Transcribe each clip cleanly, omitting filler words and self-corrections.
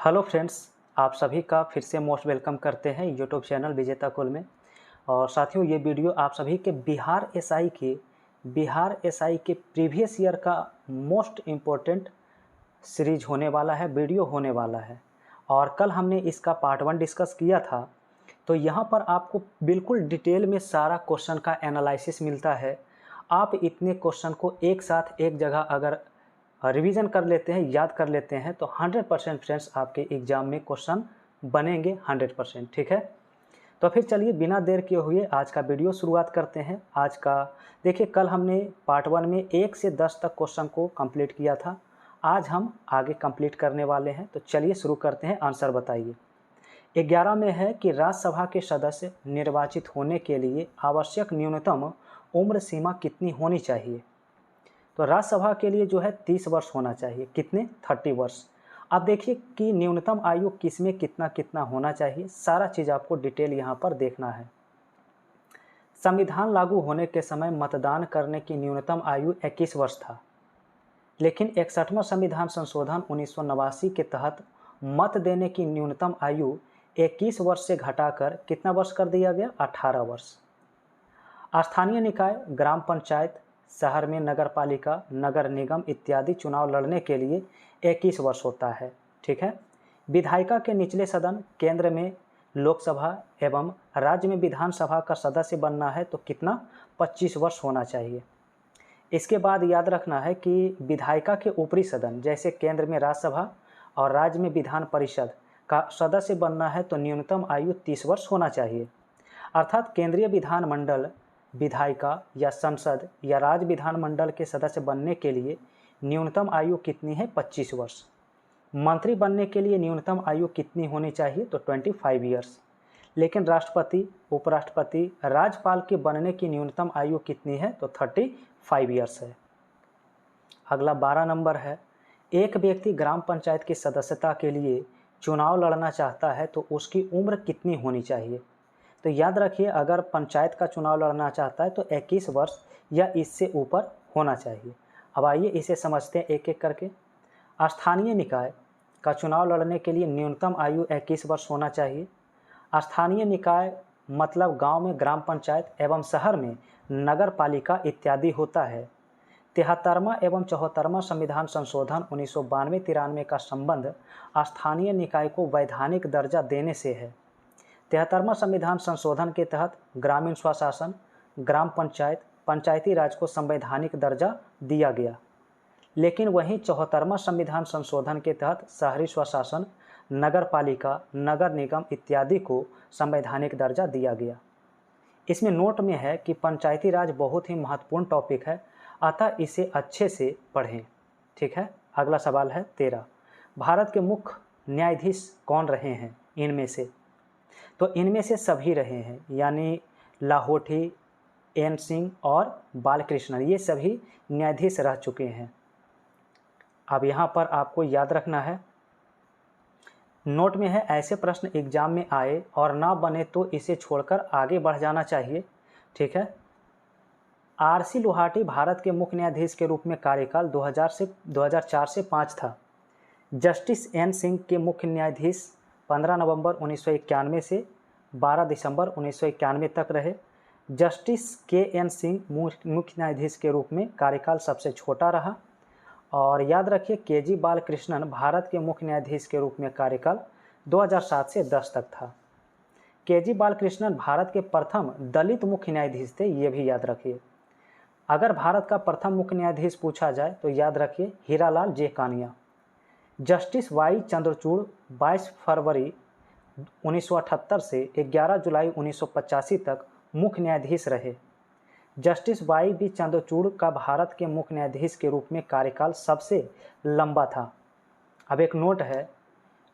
Hello friends, आप सभी का फिर से मोस्ट वेलकम करते हैं यूट्यूब चैनल विजेता कुल में। और साथियों, ये वीडियो आप सभी के बिहार एसआई के प्रीवियस ईयर का मोस्ट इम्पोर्टेंट सीरीज होने वाला है, वीडियो होने वाला है। और कल हमने इसका पार्ट 1 डिस्कस किया था, तो यहाँ पर आपको बिल्कुल डिटेल में सारा क्वेश्चन का एनालिसिस मिलता है। आप इतने क्वेश्चन को एक साथ एक जगह अगर रिवीजन कर लेते हैं, याद कर लेते हैं, तो 100% फ्रेंड्स आपके एग्जाम में क्वेश्चन बनेंगे 100%। ठीक है, तो फिर चलिए बिना देर किए हुए आज का वीडियो शुरुआत करते हैं। आज का देखिए, कल हमने पार्ट 1 में 1 से 10 तक क्वेश्चन को कंप्लीट किया था। आज हम आगे कंप्लीट करने वाले हैं, तो चलिए शुरू करते हैं। आंसर बताइए। 11 में है कि राज्यसभा के सदस्य निर्वाचित होने के लिए आवश्यक न्यूनतम उम्र सीमा कितनी होनी चाहिए। तो राज्यसभा के लिए जो है 30 वर्ष होना चाहिए। कितने? 30 वर्ष। अब देखिए कि न्यूनतम आयु किसमें कितना कितना होना चाहिए, सारा चीज़ आपको डिटेल यहाँ पर देखना है। संविधान लागू होने के समय मतदान करने की न्यूनतम आयु 21 वर्ष था, लेकिन 61वां संविधान संशोधन 1989 के तहत मत देने की न्यूनतम आयु 21 वर्ष से घटाकर कितना वर्ष कर दिया गया? 18 वर्ष। स्थानीय निकाय, ग्राम पंचायत, शहर में नगर पालिका, नगर निगम इत्यादि चुनाव लड़ने के लिए 21 वर्ष होता है। ठीक है। विधायिका के निचले सदन, केंद्र में लोकसभा एवं राज्य में विधानसभा का सदस्य बनना है तो कितना? 25 वर्ष होना चाहिए। इसके बाद याद रखना है कि विधायिका के ऊपरी सदन, जैसे केंद्र में राज्यसभा और राज्य में विधान परिषद का सदस्य बनना है तो न्यूनतम आयु 30 वर्ष होना चाहिए। अर्थात केंद्रीय विधानमंडल, विधायिका या संसद या राज्य विधानमंडल के सदस्य बनने के लिए न्यूनतम आयु कितनी है? 25 वर्ष। मंत्री बनने के लिए न्यूनतम आयु कितनी होनी चाहिए? तो 25 ईयर्स। लेकिन राष्ट्रपति, उपराष्ट्रपति, राज्यपाल के बनने की न्यूनतम आयु कितनी है? तो 35 ईयर्स है। अगला 12 नंबर है, एक व्यक्ति ग्राम पंचायत की सदस्यता के लिए चुनाव लड़ना चाहता है तो उसकी उम्र कितनी होनी चाहिए? तो याद रखिए, अगर पंचायत का चुनाव लड़ना चाहता है तो 21 वर्ष या इससे ऊपर होना चाहिए। अब आइए इसे समझते हैं एक एक करके। स्थानीय निकाय का चुनाव लड़ने के लिए न्यूनतम आयु 21 वर्ष होना चाहिए। स्थानीय निकाय मतलब गांव में ग्राम पंचायत एवं शहर में नगर पालिका इत्यादि होता है। 73वां एवं 74वां संविधान संशोधन 1992-93 का संबंध स्थानीय निकाय को वैधानिक दर्जा देने से है। 73वां संविधान संशोधन के तहत ग्रामीण स्वशासन, ग्राम पंचायत, पंचायती राज को संवैधानिक दर्जा दिया गया। लेकिन वहीं 74वां संविधान संशोधन के तहत शहरी स्वशासन, नगर पालिका, नगर निगम इत्यादि को संवैधानिक दर्जा दिया गया। इसमें नोट में है कि पंचायती राज बहुत ही महत्वपूर्ण टॉपिक है, अतः इसे अच्छे से पढ़ें। ठीक है। अगला सवाल है 13, भारत के मुख्य न्यायाधीश कौन रहे हैं इनमें से? तो इनमें से सभी रहे हैं, यानी लाहोटी, एन सिंह और बालकृष्णन, ये सभी न्यायाधीश रह चुके हैं। अब यहाँ पर आपको याद रखना है, नोट में है ऐसे प्रश्न एग्जाम में आए और ना बने तो इसे छोड़कर आगे बढ़ जाना चाहिए। ठीक है। आरसी लोहाटी भारत के मुख्य न्यायाधीश के रूप में कार्यकाल 2004 से 5 था। जस्टिस एन सिंह के मुख्य न्यायाधीश 15 नवंबर 1991 से 12 दिसंबर 1991 तक रहे। जस्टिस के एन सिंह मुख्य न्यायाधीश के रूप में कार्यकाल सबसे छोटा रहा। और याद रखिए, के जी बालकृष्णन भारत के मुख्य न्यायाधीश के रूप में कार्यकाल 2007 से 10 तक था। के जी बालकृष्णन भारत के प्रथम दलित मुख्य न्यायाधीश थे, ये भी याद रखिए। अगर भारत का प्रथम मुख्य न्यायाधीश पूछा जाए तो याद रखिए हीरालाल जे कानिया। जस्टिस वाई चंद्रचूड़ 22 फरवरी 1978 से 11 जुलाई 1985 तक मुख्य न्यायाधीश रहे। जस्टिस वाई बी चंद्रचूड़ का भारत के मुख्य न्यायाधीश के रूप में कार्यकाल सबसे लंबा था। अब एक नोट है,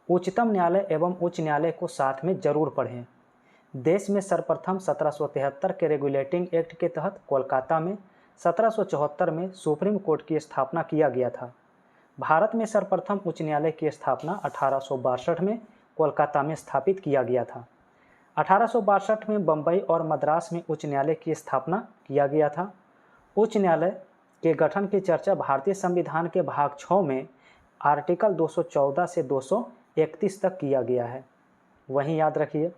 उच्चतम न्यायालय एवं उच्च न्यायालय को साथ में जरूर पढ़ें। देश में सर्वप्रथम 1773 के रेगुलेटिंग एक्ट के तहत कोलकाता में, 1774 में सुप्रीम कोर्ट की स्थापना किया गया था। भारत में सर्वप्रथम उच्च न्यायालय की स्थापना 1862 में कोलकाता में स्थापित किया गया था। 1862 में बम्बई और मद्रास में उच्च न्यायालय की स्थापना किया गया था। उच्च न्यायालय के गठन की चर्चा भारतीय संविधान के भाग 6 में आर्टिकल 214 से 31 तक किया गया है। वहीं याद रखिए,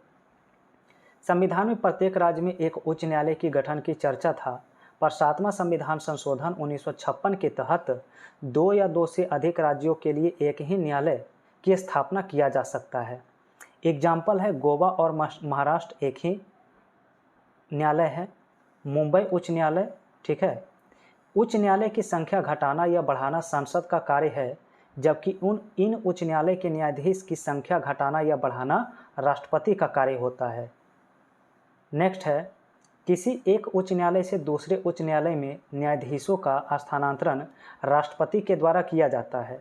संविधान में प्रत्येक राज्य में एक उच्च न्यायालय की गठन की चर्चा था, पर 7वां संविधान संशोधन 1956 के तहत 2 या 2 से अधिक राज्यों के लिए एक ही न्यायालय की स्थापना किया जा सकता है। एग्जाम्पल है, गोवा और महाराष्ट्र एक ही न्यायालय है, मुंबई उच्च न्यायालय, ठीक है। उच्च न्यायालय की संख्या घटाना या बढ़ाना संसद का कार्य है, जबकि इन उच्च न्यायालय के न्यायाधीश की संख्या घटाना या बढ़ाना राष्ट्रपति का कार्य होता है। नेक्स्ट है, किसी एक उच्च न्यायालय से दूसरे उच्च न्यायालय में न्यायाधीशों का स्थानांतरण राष्ट्रपति के द्वारा किया जाता है।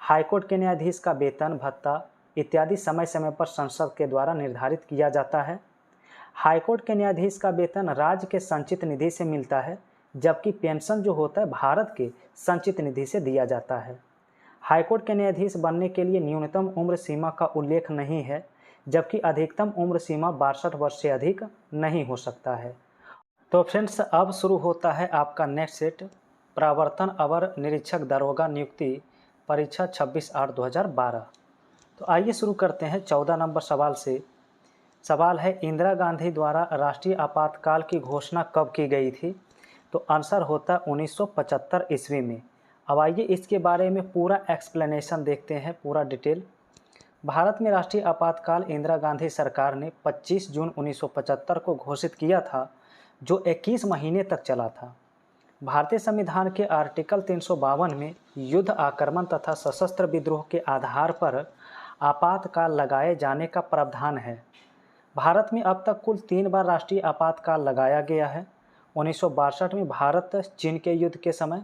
हाईकोर्ट के न्यायाधीश का वेतन, भत्ता इत्यादि समय समय पर संसद के द्वारा निर्धारित किया जाता है। हाईकोर्ट के न्यायाधीश का वेतन राज्य के संचित निधि से मिलता है, जबकि पेंशन जो होता है भारत के संचित निधि से दिया जाता है। हाईकोर्ट के न्यायाधीश बनने के लिए न्यूनतम उम्र सीमा का उल्लेख नहीं है, जबकि अधिकतम उम्र सीमा 62 वर्ष से अधिक नहीं हो सकता है। तो फ्रेंड्स, अब शुरू होता है आपका नेक्स्ट सेट, प्रवर्तन अवर निरीक्षक दरोगा नियुक्ति परीक्षा 26/8/2012। तो आइए शुरू करते हैं 14 नंबर सवाल से। सवाल है, इंदिरा गांधी द्वारा राष्ट्रीय आपातकाल की घोषणा कब की गई थी? तो आंसर होता है 1975 ईस्वी में। अब आइए इसके बारे में पूरा एक्सप्लेनेशन देखते हैं, पूरा डिटेल। भारत में राष्ट्रीय आपातकाल इंदिरा गांधी सरकार ने 25 जून 1975 को घोषित किया था, जो 21 महीने तक चला था। भारतीय संविधान के आर्टिकल 352 में युद्ध, आक्रमण तथा सशस्त्र विद्रोह के आधार पर आपातकाल लगाए जाने का प्रावधान है। भारत में अब तक कुल 3 बार राष्ट्रीय आपातकाल लगाया गया है। 1962 में भारत चीन के युद्ध के समय,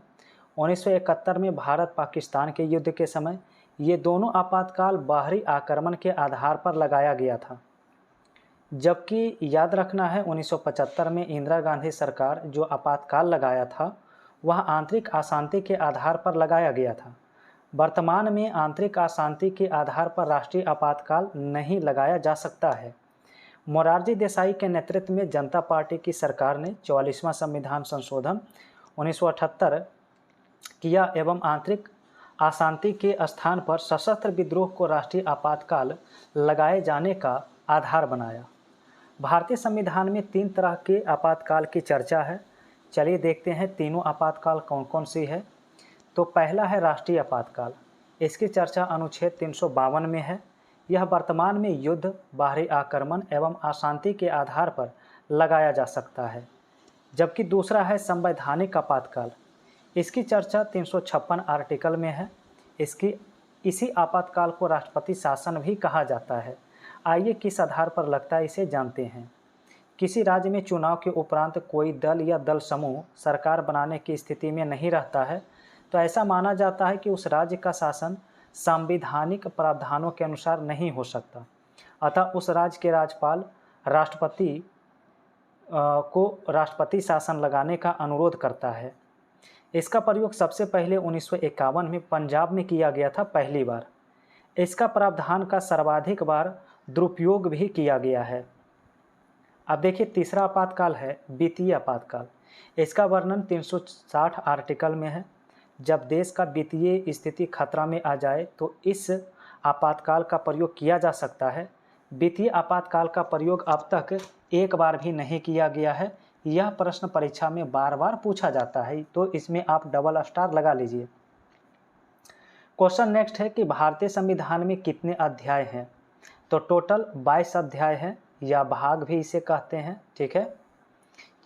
1971 में भारत पाकिस्तान के युद्ध के समय। ये दोनों आपातकाल बाहरी आक्रमण के आधार पर लगाया गया था, जबकि याद रखना है 1975 में इंदिरा गांधी सरकार जो आपातकाल लगाया था वह आंतरिक अशांति के आधार पर लगाया गया था। वर्तमान में आंतरिक अशांति के आधार पर राष्ट्रीय आपातकाल नहीं लगाया जा सकता है। मोरारजी देसाई के नेतृत्व में जनता पार्टी की सरकार ने 44वां संविधान संशोधन 1978 किया एवं आंतरिक अशांति के स्थान पर सशस्त्र विद्रोह को राष्ट्रीय आपातकाल लगाए जाने का आधार बनाया। भारतीय संविधान में 3 तरह के आपातकाल की चर्चा है। चलिए देखते हैं तीनों आपातकाल कौन कौन सी है। तो पहला है राष्ट्रीय आपातकाल। इसकी चर्चा अनुच्छेद 352 में है। यह वर्तमान में युद्ध, बाहरी आक्रमण एवं अशांति के आधार पर लगाया जा सकता है। जबकि दूसरा है संवैधानिक आपातकाल। इसकी चर्चा 356 आर्टिकल में है। इसी आपातकाल को राष्ट्रपति शासन भी कहा जाता है। आइए किस आधार पर लगता है इसे जानते हैं। किसी राज्य में चुनाव के उपरांत कोई दल या दल समूह सरकार बनाने की स्थिति में नहीं रहता है, तो ऐसा माना जाता है कि उस राज्य का शासन संवैधानिक प्रावधानों के अनुसार नहीं हो सकता। अतः उस राज्य के राज्यपाल राष्ट्रपति शासन लगाने का अनुरोध करता है। इसका प्रयोग सबसे पहले 1951 में पंजाब में किया गया था पहली बार। इसका प्रावधान का सर्वाधिक बार दुरुपयोग भी किया गया है। अब देखिए तीसरा आपातकाल है वित्तीय आपातकाल। इसका वर्णन 360 आर्टिकल में है। जब देश का वित्तीय स्थिति खतरा में आ जाए तो इस आपातकाल का प्रयोग किया जा सकता है। वित्तीय आपातकाल का प्रयोग अब तक एक बार भी नहीं किया गया है। यह प्रश्न परीक्षा में बार बार पूछा जाता है, तो इसमें आप डबल स्टार लगा लीजिए। क्वेश्चन नेक्स्ट है कि भारतीय संविधान में कितने अध्याय हैं? तो टोटल 22 अध्याय हैं, या भाग भी इसे कहते हैं, ठीक है।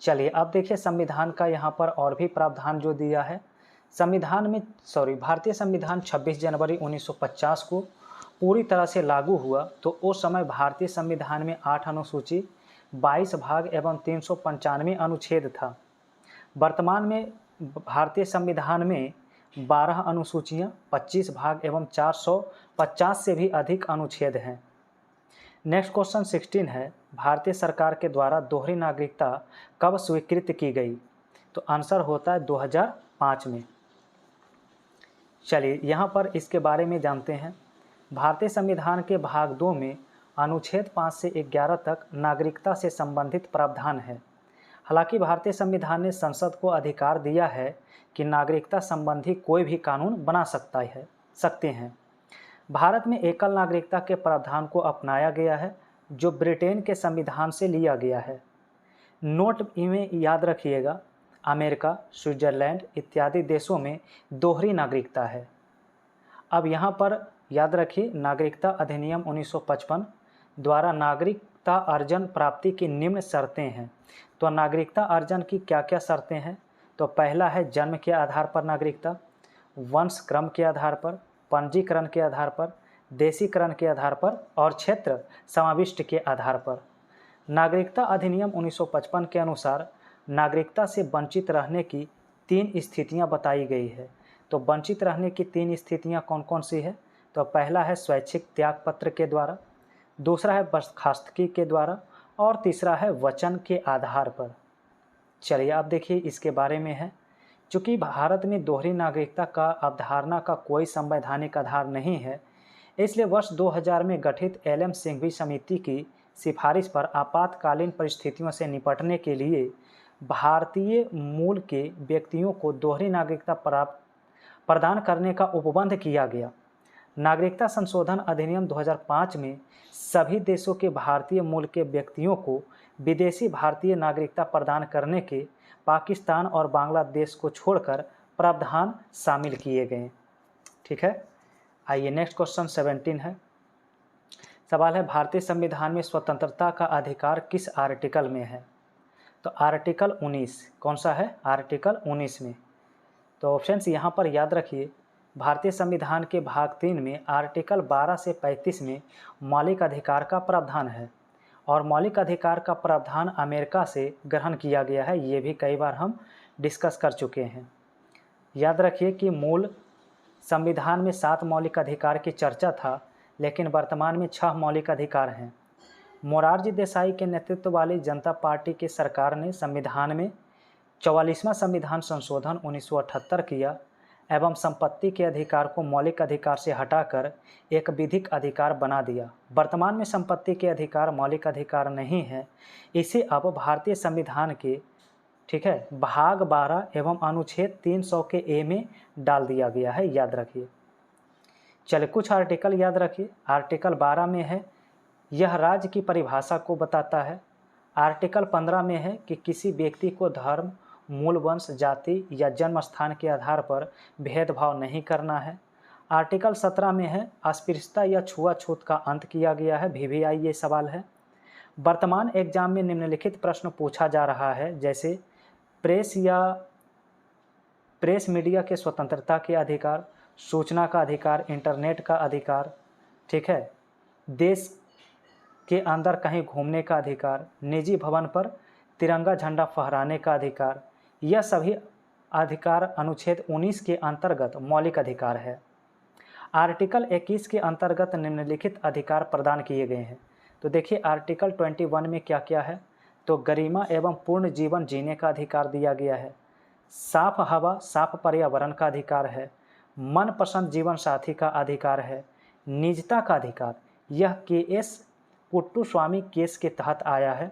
चलिए अब देखिए संविधान का यहाँ पर और भी प्रावधान जो दिया है। भारतीय संविधान 26 जनवरी 1950 को पूरी तरह से लागू हुआ, तो उस समय भारतीय संविधान में 8 अनुसूची, 22 भाग एवं 395 अनुच्छेद था। वर्तमान में भारतीय संविधान में 12 अनुसूचियाँ, 25 भाग एवं 450 से भी अधिक अनुच्छेद हैं। नेक्स्ट क्वेश्चन 16 है, भारतीय सरकार के द्वारा दोहरी नागरिकता कब स्वीकृत की गई? तो आंसर होता है 2005 में। चलिए यहाँ पर इसके बारे में जानते हैं। भारतीय संविधान के भाग 2 में अनुच्छेद 5 से 11 तक नागरिकता से संबंधित प्रावधान है। हालांकि भारतीय संविधान ने संसद को अधिकार दिया है कि नागरिकता संबंधी कोई भी कानून बना सकते हैं। भारत में एकल नागरिकता के प्रावधान को अपनाया गया है, जो ब्रिटेन के संविधान से लिया गया है। नोट में याद रखिएगा, अमेरिका, स्विट्जरलैंड इत्यादि देशों में दोहरी नागरिकता है। अब यहाँ पर याद रखिए, नागरिकता अधिनियम 1955 द्वारा नागरिकता अर्जन प्राप्ति की निम्न शर्तें हैं। तो नागरिकता अर्जन की क्या क्या शर्तें हैं? तो पहला है जन्म के आधार पर नागरिकता, वंश क्रम के आधार पर, पंजीकरण के आधार पर, देशीकरण के आधार पर और क्षेत्र समाविष्ट के आधार पर। नागरिकता अधिनियम 1955 के अनुसार नागरिकता से वंचित रहने की 3 स्थितियां बताई गई है। तो वंचित रहने की 3 स्थितियां कौन कौन सी है? तो पहला है स्वैच्छिक त्यागपत्र के द्वारा, दूसरा है बर्खास्तगी के द्वारा और तीसरा है वचन के आधार पर। चलिए आप देखिए इसके बारे में है। चूँकि भारत में दोहरी नागरिकता का अवधारणा का कोई संवैधानिक आधार नहीं है, इसलिए वर्ष 2000 में गठित एल.एम. सिंघवी समिति की सिफारिश पर आपातकालीन परिस्थितियों से निपटने के लिए भारतीय मूल के व्यक्तियों को दोहरी नागरिकता प्रदान करने का उपबंध किया गया। नागरिकता संशोधन अधिनियम 2005 में सभी देशों के भारतीय मूल के व्यक्तियों को विदेशी भारतीय नागरिकता प्रदान करने के पाकिस्तान और बांग्लादेश को छोड़कर प्रावधान शामिल किए गए। ठीक है, आइए नेक्स्ट क्वेश्चन 17 है। सवाल है, भारतीय संविधान में स्वतंत्रता का अधिकार किस आर्टिकल में है? तो आर्टिकल 19। कौन सा है? आर्टिकल 19 में। तो ऑप्शंस यहाँ पर याद रखिए, भारतीय संविधान के भाग 3 में आर्टिकल 12 से 35 में मौलिक अधिकार का प्रावधान है और मौलिक अधिकार का प्रावधान अमेरिका से ग्रहण किया गया है। ये भी कई बार हम डिस्कस कर चुके हैं। याद रखिए कि मूल संविधान में 7 मौलिक अधिकार की चर्चा था, लेकिन वर्तमान में 6 मौलिक अधिकार हैं। मोरारजी देसाई के नेतृत्व वाली जनता पार्टी की सरकार ने संविधान में 44वां संविधान संशोधन 1978 किया एवं संपत्ति के अधिकार को मौलिक अधिकार से हटाकर एक विधिक अधिकार बना दिया। वर्तमान में संपत्ति के अधिकार मौलिक अधिकार नहीं है। इसे अब भारतीय संविधान के भाग 12 एवं अनुच्छेद 300 के ए में डाल दिया गया है। याद रखिए। चलिए कुछ आर्टिकल याद रखिए। आर्टिकल 12 में है, यह राज्य की परिभाषा को बताता है। आर्टिकल 15 में है कि किसी व्यक्ति को धर्म, मूल वंश, जाति या जन्म स्थान के आधार पर भेदभाव नहीं करना है। आर्टिकल 17 में है, अस्पृश्यता या छुआछूत का अंत किया गया है। VVI ये सवाल है। वर्तमान एग्जाम में निम्नलिखित प्रश्न पूछा जा रहा है, जैसे प्रेस मीडिया के स्वतंत्रता के अधिकार, सूचना का अधिकार, इंटरनेट का अधिकार, ठीक है, देश के अंदर कहीं घूमने का अधिकार, निजी भवन पर तिरंगा झंडा फहराने का अधिकार, यह सभी अधिकार अनुच्छेद 19 के अंतर्गत मौलिक अधिकार है। आर्टिकल 21 के अंतर्गत निम्नलिखित अधिकार प्रदान किए गए हैं। तो देखिए आर्टिकल 21 में क्या क्या है। तो गरिमा एवं पूर्ण जीवन जीने का अधिकार दिया गया है। साफ हवा, साफ पर्यावरण का अधिकार है। मनपसंद जीवन साथी का अधिकार है। निजता का अधिकार, यह KS पुट्टुस्वामी केस के तहत आया है।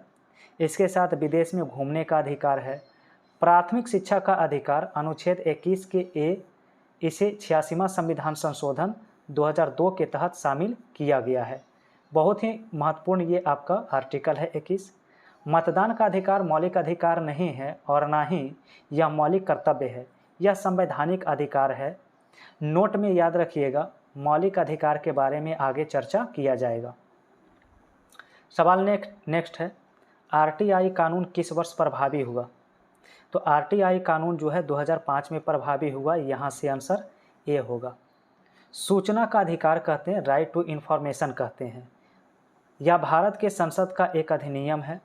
इसके साथ विदेश में घूमने का अधिकार है। प्राथमिक शिक्षा का अधिकार अनुच्छेद 21 के ए, इसे 86वां संविधान संशोधन 2002 के तहत शामिल किया गया है। बहुत ही महत्वपूर्ण ये आपका आर्टिकल है 21। मतदान का अधिकार मौलिक अधिकार नहीं है और ना ही यह मौलिक कर्तव्य है, यह संवैधानिक अधिकार है। नोट में याद रखिएगा, मौलिक अधिकार के बारे में आगे चर्चा किया जाएगा। सवाल नेक्स्ट है, RTI कानून किस वर्ष प्रभावी हुआ? तो RTI कानून जो है 2005 में प्रभावी हुआ। यहाँ से आंसर ए होगा। सूचना का अधिकार कहते हैं, राइट टू इन्फॉर्मेशन कहते हैं। यह भारत के संसद का एक अधिनियम है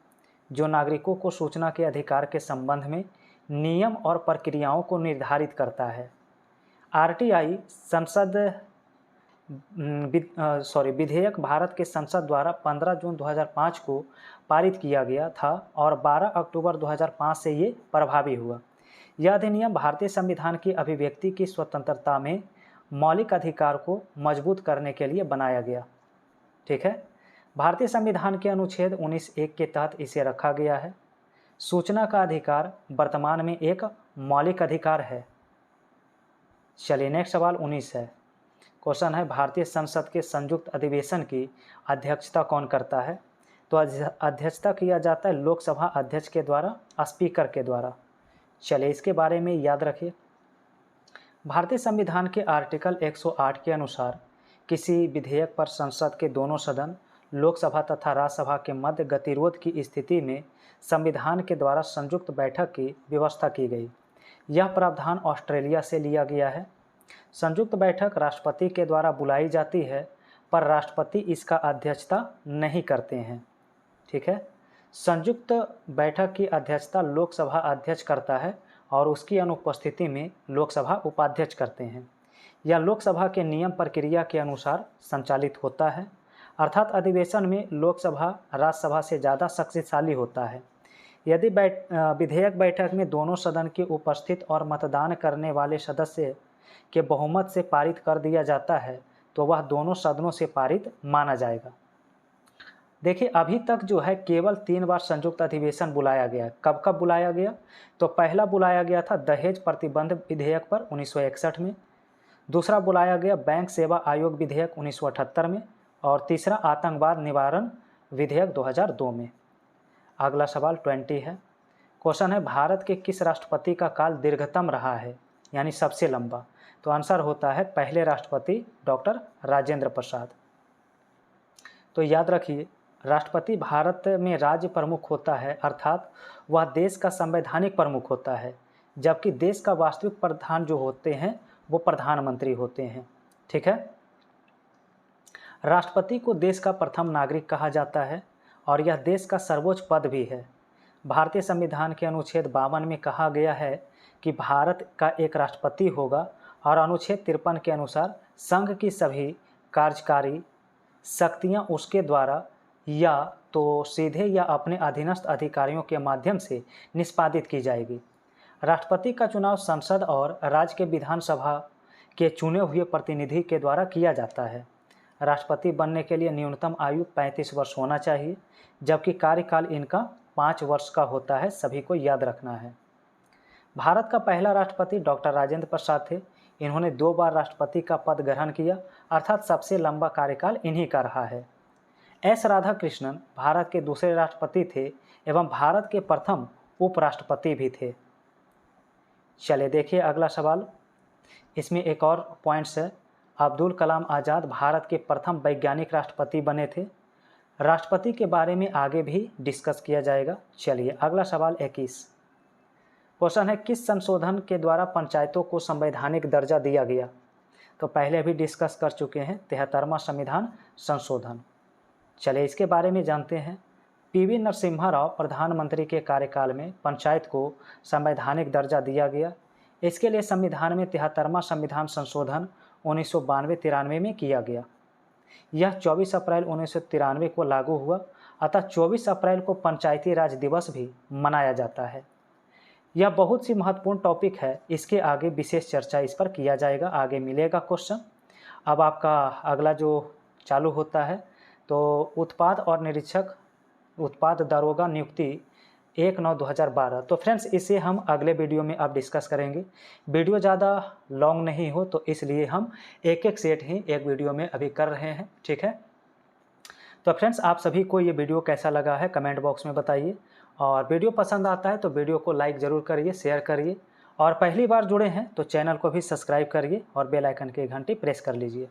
जो नागरिकों को सूचना के अधिकार के संबंध में नियम और प्रक्रियाओं को निर्धारित करता है। RTI विधेयक भारत के संसद द्वारा 15 जून 2005 को पारित किया गया था और 12 अक्टूबर 2005 से ये प्रभावी हुआ। यह अधिनियम भारतीय संविधान की अभिव्यक्ति की स्वतंत्रता में मौलिक अधिकार को मजबूत करने के लिए बनाया गया। ठीक है, भारतीय संविधान के अनुच्छेद 19(1) के तहत इसे रखा गया है। सूचना का अधिकार वर्तमान में एक मौलिक अधिकार है। चलिए नेक्स्ट सवाल 19 है। क्वेश्चन है भारतीय संसद के संयुक्त अधिवेशन की अध्यक्षता कौन करता है? तो अध्यक्षता किया जाता है लोकसभा अध्यक्ष के द्वारा, स्पीकर के द्वारा। चलिए इसके बारे में याद रखिए। भारतीय संविधान के आर्टिकल 108 के अनुसार किसी विधेयक पर संसद के दोनों सदन, लोकसभा तथा राज्यसभा के मध्य गतिरोध की स्थिति में संविधान के द्वारा संयुक्त बैठक की व्यवस्था की गई। यह प्रावधान ऑस्ट्रेलिया से लिया गया है। संयुक्त बैठक राष्ट्रपति के द्वारा बुलाई जाती है, पर राष्ट्रपति इसका अध्यक्षता नहीं करते हैं। ठीक है, संयुक्त बैठक की अध्यक्षता लोकसभा अध्यक्ष करता है और उसकी अनुपस्थिति में लोकसभा उपाध्यक्ष करते हैं। यह लोकसभा के नियम प्रक्रिया के अनुसार संचालित होता है, अर्थात अधिवेशन में लोकसभा राज्यसभा से ज़्यादा शक्तिशाली होता है। यदि विधेयक बैठक में दोनों सदन के उपस्थित और मतदान करने वाले सदस्य के बहुमत से पारित कर दिया जाता है तो वह दोनों सदनों से पारित माना जाएगा। देखिए अभी तक जो है केवल 3 बार संयुक्त अधिवेशन बुलाया गया। कब कब बुलाया गया? तो पहला बुलाया गया था दहेज प्रतिबंध विधेयक पर 1961 में, दूसरा बुलाया गया बैंक सेवा आयोग विधेयक 1978 में, और तीसरा आतंकवाद निवारण विधेयक 2002 में। अगला सवाल 20 है। क्वेश्चन है भारत के किस राष्ट्रपति का काल दीर्घतम रहा है, यानी सबसे लंबा? तो आंसर होता है पहले राष्ट्रपति डॉक्टर राजेंद्र प्रसाद। तो याद रखिए राष्ट्रपति भारत में राज्य प्रमुख होता है, अर्थात वह देश का संवैधानिक प्रमुख होता है, जबकि देश का वास्तविक प्रधान जो होते हैं वो प्रधानमंत्री होते हैं। ठीक है, राष्ट्रपति को देश का प्रथम नागरिक कहा जाता है और यह देश का सर्वोच्च पद भी है। भारतीय संविधान के अनुच्छेद 52 में कहा गया है कि भारत का एक राष्ट्रपति होगा और अनुच्छेद 53 के अनुसार संघ की सभी कार्यकारी शक्तियां उसके द्वारा या तो सीधे या अपने अधीनस्थ अधिकारियों के माध्यम से निष्पादित की जाएगी। राष्ट्रपति का चुनाव संसद और राज्य के विधानसभा के चुने हुए प्रतिनिधि के द्वारा किया जाता है। राष्ट्रपति बनने के लिए न्यूनतम आयु 35 वर्ष होना चाहिए, जबकि कार्यकाल इनका 5 वर्ष का होता है, सभी को याद रखना है। भारत का पहला राष्ट्रपति डॉक्टर राजेंद्र प्रसाद थे। इन्होंने 2 बार राष्ट्रपति का पद ग्रहण किया, अर्थात सबसे लंबा कार्यकाल इन्हीं का रहा है। एस राधाकृष्णन भारत के दूसरे राष्ट्रपति थे एवं भारत के प्रथम उपराष्ट्रपति भी थे। चलिए देखिए अगला सवाल, इसमें एक और पॉइंट्स है। अब्दुल कलाम आज़ाद भारत के प्रथम वैज्ञानिक राष्ट्रपति बने थे। राष्ट्रपति के बारे में आगे भी डिस्कस किया जाएगा। चलिए अगला सवाल 21। क्वेश्चन है किस संशोधन के द्वारा पंचायतों को संवैधानिक दर्जा दिया गया? तो पहले भी डिस्कस कर चुके हैं, 73वां संविधान संशोधन। चलिए इसके बारे में जानते हैं। पीवी नरसिम्हा राव प्रधानमंत्री के कार्यकाल में पंचायत को संवैधानिक दर्जा दिया गया। इसके लिए संविधान में 73वां संविधान संशोधन 1992-93 में किया गया। यह 24 अप्रैल 1993 को लागू हुआ, अतः 24 अप्रैल को पंचायती राज दिवस भी मनाया जाता है। यह बहुत सी महत्वपूर्ण टॉपिक है, इसके आगे विशेष चर्चा इस पर किया जाएगा, आगे मिलेगा क्वेश्चन। अब आपका अगला जो चालू होता है तो उत्पाद और निरीक्षक उत्पाद दरोगा नियुक्ति 1/9/2012। तो फ्रेंड्स इसे हम अगले वीडियो में अब डिस्कस करेंगे। वीडियो ज़्यादा लॉन्ग नहीं हो तो इसलिए हम एक सेट ही एक वीडियो में अभी कर रहे हैं। ठीक है, तो फ्रेंड्स आप सभी को ये वीडियो कैसा लगा है कमेंट बॉक्स में बताइए, और वीडियो पसंद आता है तो वीडियो को लाइक ज़रूर करिए, शेयर करिए, और पहली बार जुड़े हैं तो चैनल को भी सब्सक्राइब करिए और बेल आइकन की घंटी प्रेस कर लीजिए।